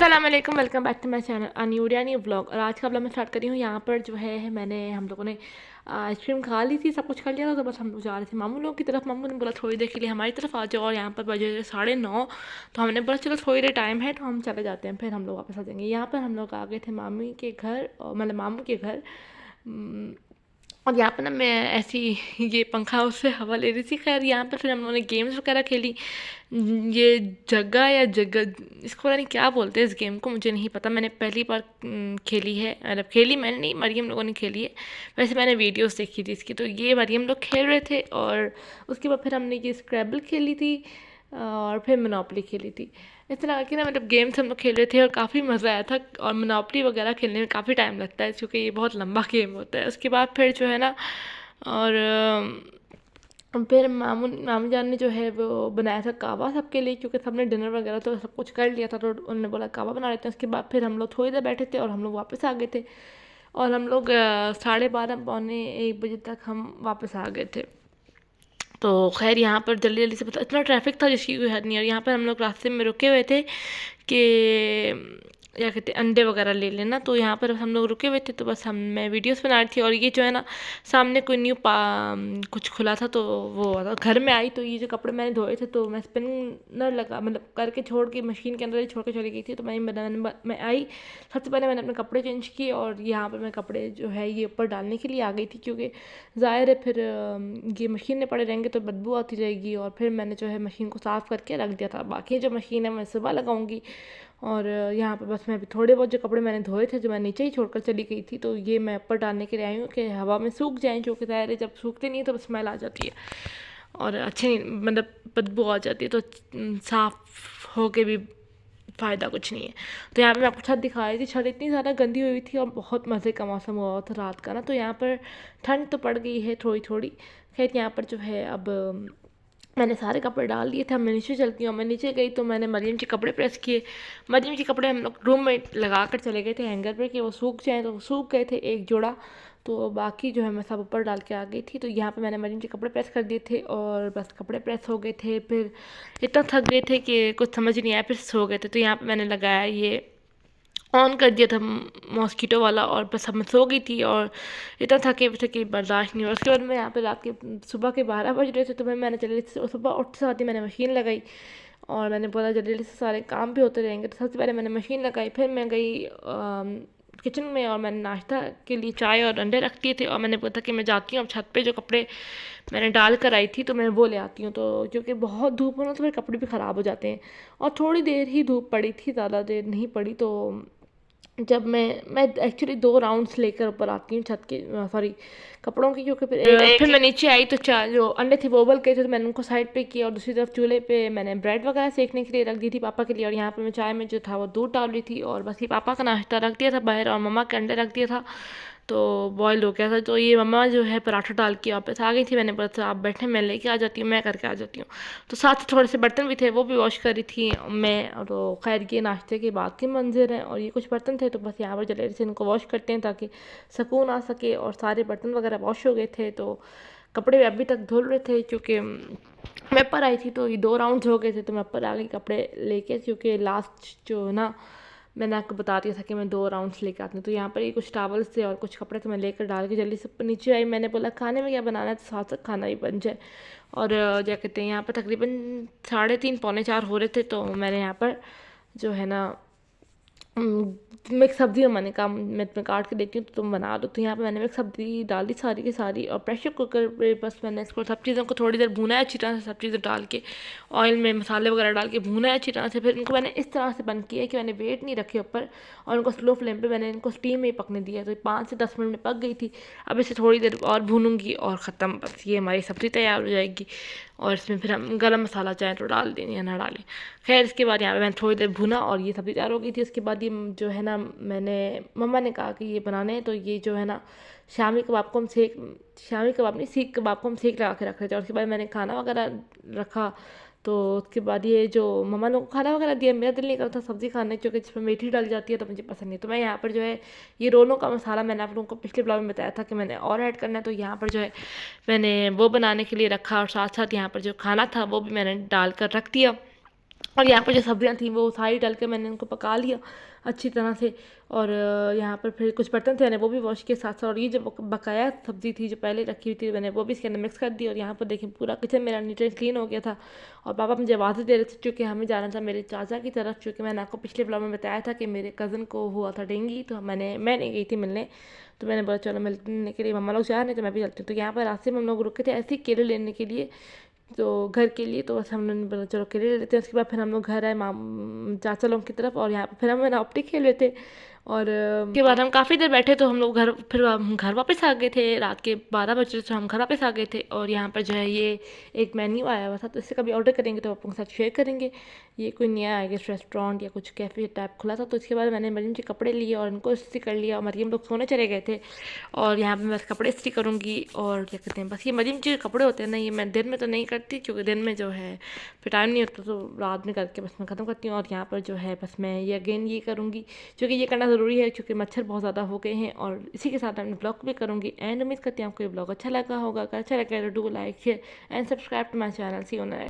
अस्सलाम वालेकुम, welcome back to my channel अनयूरियानी व्लॉग। और आज का व्लॉग मैं स्टार्ट कर रही हूँ। यहाँ पर जो है हम लोगों ने आइसक्रीम खा ली थी, सब कुछ कर लिया था। तो बस हम लोग जा रहे थे मामू लोगों की तरफ। मामू ने बोला थोड़ी देर के लिए हमारी तरफ आ जाओ, और यहाँ पर बजे 9:30। तो हमने बोला चलो थोड़ी देर टाइम है तो हम चले जाते हैं, फिर हम लोग वापस आ जाएंगे। यहाँ पर हम लोग आ गए थे मामी के घर, और मतलब मामू के घर। और यहाँ पर ना मैं ऐसी ये पंखा उससे हवा ले रही थी। खैर यहाँ पर फिर हम लोगों ने गेम्स वगैरह खेली। ये जग्गा या जग्गा, इसको पता नहीं क्या बोलते हैं इस गेम को, मुझे नहीं पता। मैंने पहली बार खेली है, मतलब खेली मैंने नहीं, मरियम लोगों ने खेली है। वैसे मैंने वीडियोस देखी थी इसकी। तो ये मरियम लोग खेल रहे थे, और उसके बाद फिर हमने ये स्क्रैबल खेली थी, और फिर मोनोपोली खेली थी। इस तरह की ना मतलब गेम्स हम लोग खेल रहे थे, और काफ़ी मज़ा आया था। और मोनोपोली वगैरह खेलने में काफ़ी टाइम लगता है, क्योंकि ये बहुत लंबा गेम होता है। उसके बाद फिर जो है ना, और फिर मामू जान ने जो है वो बनाया था कहवा सबके लिए, क्योंकि सबने डिनर वगैरह तो सब कुछ कर लिया था। तो उन्होंने बोला कहवा बना लेते हैं। उसके बाद फिर हम लोग थोड़ी देर बैठे थे, और हम लोग वापस आ गए थे। और हम लोग 12:30 पौने 1 बजे तक हम वापस आ गए थे। तो खैर यहाँ पर जल्दी जल्दी से, पता इतना ट्रैफिक था जिसकी कोई हद नहीं। और यहाँ पर हम लोग रास्ते में रुके हुए थे कि क्या कहते हैं, अंडे वगैरह ले लेना। तो यहाँ पर हम लोग रुके हुए थे, तो बस मैं वीडियोस बना रही थी। और ये जो है ना, सामने कोई न्यू कुछ खुला था, तो वो घर में आई। तो ये जो कपड़े मैंने धोए थे, तो मैं स्पिनर लगा मतलब करके छोड़ के मशीन के अंदर ही छोड़ के चली गई थी। तो मैं आई, सबसे पहले मैंने अपने कपड़े चेंज किए, और यहाँ पर मैं कपड़े जो है ये ऊपर डालने के लिए आ गई थी, क्योंकि ज़ाहिर है फिर ये मशीन में पड़े रहेंगे तो बदबू आती रहेगी। और फिर मैंने जो है मशीन को साफ़ करके रख दिया था। बाकी जो मशीन है मैं सुबह लगाऊंगी। और यहाँ पर बस मैं अभी थोड़े बहुत जो कपड़े मैंने धोए थे, जो मैं नीचे ही छोड़कर चली गई थी, तो ये मैं ऊपर डालने के लिए आई हूँ कि हवा में सूख जाएँ, क्योंकि ज़ाहिर है जब सूखते नहीं तो स्मेल आ जाती है, और अच्छी नहीं, मतलब बदबू आ जाती है। तो साफ़ हो के भी फ़ायदा कुछ नहीं है। तो यहाँ पे मैं आपको छत दिखा रही थी। छत इतनी ज़्यादा गंदी हुई थी, और बहुत मज़े का मौसम हुआ था रात का ना। तो यहाँ पर ठंड तो पड़ गई है थोड़ी थोड़ी। खैर यहाँ पर जो है अब मैंने सारे कपड़े डाल दिए थे। अब मैं नीचे चलती हूँ। मैं नीचे गई तो मैंने मरियम के कपड़े प्रेस किए। मरियम के कपड़े हम लोग रूम में लगा कर चले गए थे हैंगर पे, कि वो सूख जाएँ। तो वो सूख गए थे एक जोड़ा। तो बाकी जो है मैं सब ऊपर डाल के आ गई थी। तो यहाँ पे मैंने मरीम के कपड़े प्रेस कर दिए थे, और बस कपड़े प्रेस हो गए थे। फिर इतना थक गए थे कि कुछ समझ नहीं आया, फिर सो गए थे। तो यहाँ पे मैंने लगाया ये ऑन कर दिया था मॉस्किटो वाला, और बस अब मैं सो गई थी। और इतना थके थे कि बर्दाश्त नहीं हुआ। उसके बाद मैं यहाँ पे रात के सुबह के 12 बज रहे थे, तो मैंने जल्दी से सुबह उठते साथ ही मैंने मशीन लगाई। और मैंने बोला जल्दी जल्दी से सारे काम भी होते रहेंगे, तो सबसे पहले मैंने मशीन लगाई। फिर मैं गई किचन में, और मैंने नाश्ता के लिए चाय और अंडे रख दिए थे। और मैंने बोला था कि मैं जाती हूँ अब छत पे, जो कपड़े मैंने डाल कर आई थी तो मैं वो ले आती हूँ। तो क्योंकि बहुत धूप हो ना, तो फिर कपड़े भी ख़राब हो जाते हैं। और थोड़ी देर ही धूप पड़ी थी, ज़्यादा देर नहीं पड़ी। तो जब मैं एक्चुअली 2 राउंड्स लेकर ऊपर आती हूँ छत के, सॉरी कपड़ों की, क्योंकि फिर मैं नीचे आई तो जो अंडे थे वो उबल गए थे, तो मैंने उनको साइड पे किया। और दूसरी तरफ चूल्हे पे मैंने ब्रेड वगैरह सेकने के लिए रख दी थी पापा के लिए। और यहाँ पे मैं चाय में जो था वो दूध डाल रही थी, और बस ये पापा का नाश्ता रख दिया था बाहर, और मम्मा के अंडे रख दिया था, तो बॉयल हो गया था। तो ये मम्मा जो है पराठा डाल के वापस आ गई थी। मैंने बोला था आप बैठे, मैं लेके आ जाती हूँ, मैं करके आ जाती हूँ। तो साथ ही थोड़े से बर्तन भी थे, वो भी वॉश कर रही थी मैं। और तो खैर ये नाश्ते के बाद के मंजर हैं। और ये कुछ बर्तन थे, तो बस यहाँ पर जल्दी से इनको वॉश करते हैं ताकि सुकून आ सके। और सारे बर्तन वगैरह वॉश हो गए थे। तो कपड़े भी अभी तक धुल रहे थे, क्योंकि मैं ऊपर आई थी तो ये 2 राउंड्स हो गए थे। तो मैं ऊपर आ गई कपड़े लेके, क्योंकि लास्ट जो ना मैंने आपको बता दिया था कि मैं 2 राउंड्स लेकर आती हूँ। तो यहाँ पर ये कुछ टावल्स थे और कुछ कपड़े तो मैं लेकर डाल के जल्दी से नीचे आई। मैंने बोला खाने में क्या बनाना है, तो साथ साथ खाना भी बन जाए। और क्या कहते हैं, यहाँ पर तकरीबन 3:30 पौने 4 हो रहे थे। तो मैंने यहाँ पर जो है ना मिक्स सब्ज़ी, मैंने कहा मैं तुम्हें काट के देती हूँ तो तुम बना दो। तो यहाँ पे मैंने मिक्स सब्ज़ी डाल दी सारी की सारी, और प्रेशर कुकर पे बस मैंने इसको सब चीज़ों को थोड़ी देर भूना है अच्छी तरह से, सब चीज़ें डाल के ऑयल में मसाले वगैरह डाल के भूना है अच्छी तरह से। फिर इनको मैंने इस तरह से बंद किया कि मैंने वेट नहीं रखे ऊपर, और उनको स्लो फ्लेम पे मैंने इनको स्टीम में ही पकने दिया। तो 5 से 10 मिनट में पक गई थी। अब इसे थोड़ी देर और भूनूंगी और ख़त्म, बस ये हमारी सब्ज़ी तैयार हो जाएगी। और इसमें फिर हम गरम मसाला चाहें तो डाल दें या ना डालें। खैर इसके बाद यहाँ पे मैंने थोड़ी देर भुना, और ये सब्ज़ी तैयार हो गई थी। उसके बाद ये जो है ना, मैंने मम्मा ने कहा कि ये बनाने हैं, तो ये जो है ना शामी कबाब को हम शामी कबाब नहीं, सीख कबाब को हम सेक लगा के रख रहे थे। और उसके बाद मैंने खाना वगैरह रखा। तो उसके बाद ये जो मम्मा ने खाना वगैरह दिया, मेरा दिल नहीं करता सब्ज़ी खाने, क्योंकि जिसमें मेथी डल जाती है तो मुझे पसंद नहीं। तो मैं यहाँ पर जो है ये रोलों का मसाला, मैंने आप लोगों को पिछले ब्लॉग में बताया था कि मैंने और ऐड करना है। तो यहाँ पर जो है मैंने वो बनाने के लिए रखा, और साथ साथ यहाँ पर जो खाना था वो भी मैंने डाल कर रख दिया। और यहाँ पर जो सब्जियाँ थी वो सारी डाल के मैंने उनको पका लिया अच्छी तरह से। और यहाँ पर फिर कुछ बर्तन थे मैंने वो भी वॉश के साथ साथ, और ये जो बकाया सब्ज़ी थी जो पहले रखी हुई थी मैंने वो भी इसके अंदर मिक्स कर दी। और यहाँ पर देखिए पूरा किचन मेरा नीट एंड क्लीन हो गया था। और पापा मुझे आवाज़ें दे रहे थे चूँकि हमें जाना था मेरे चाचा की तरफ, चूँकि मैंने आपको पिछले ब्लॉग में बताया था कि मेरे कज़न को हुआ था डेंगू, तो मैं नहीं गई थी मिलने। तो मैंने बोला चलो मिलने के लिए मम्मा लोग जा रहे हैं तो मैं भी चलती हूँ। तो यहाँ पर रास्ते में हम लोग रुके थे ऐसे ही केले लेने के लिए, तो घर के लिए। तो बस हमने बोला चलो केले ले लेते हैं। उसके बाद फिर हम लोग घर आए चाचा लोगों की तरफ, और यहाँ पर फिर हम ऑप्टी खेल रहे थे। और उसके बाद हम काफ़ी देर बैठे तो हम लोग हम घर वापस आ गए थे। रात के 12 बजे तो हम घर वापस आ गए थे। और यहाँ पर जो है ये एक मेन्यू आया हुआ था, तो इससे कभी ऑर्डर करेंगे तो आपके साथ शेयर करेंगे। ये कोई नया आई गेस रेस्टोरेंट या कुछ कैफ़े टाइप खुला था। तो इसके बाद मैंने मरीम के कपड़े लिए और उनको इस्त्री कर लिया, और मरीम लोग सोने चले गए थे। और यहाँ पर मैं बस कपड़े इस्त्री करूँगी। और क्या कहते हैं, बस ये मरीम के कपड़े होते हैं ना, ये मैं दिन में तो नहीं करती क्योंकि दिन में जो है फिर टाइम नहीं होता, तो रात में करके बस मैं ख़त्म करती हूँ। और यहाँ पर जो है बस मैं ये अगेन ये करूँगी क्योंकि ये करना ज़रूरी है, क्योंकि मच्छर बहुत ज़्यादा हो गए हैं। और इसी के साथ मैं ब्लॉग भी करूँगी एंड उम्मीद करती हूँ आपको ये ब्लॉग अच्छा लगा होगा। अगर अच्छा लगा तो do like share and subscribe to my channel. See you next.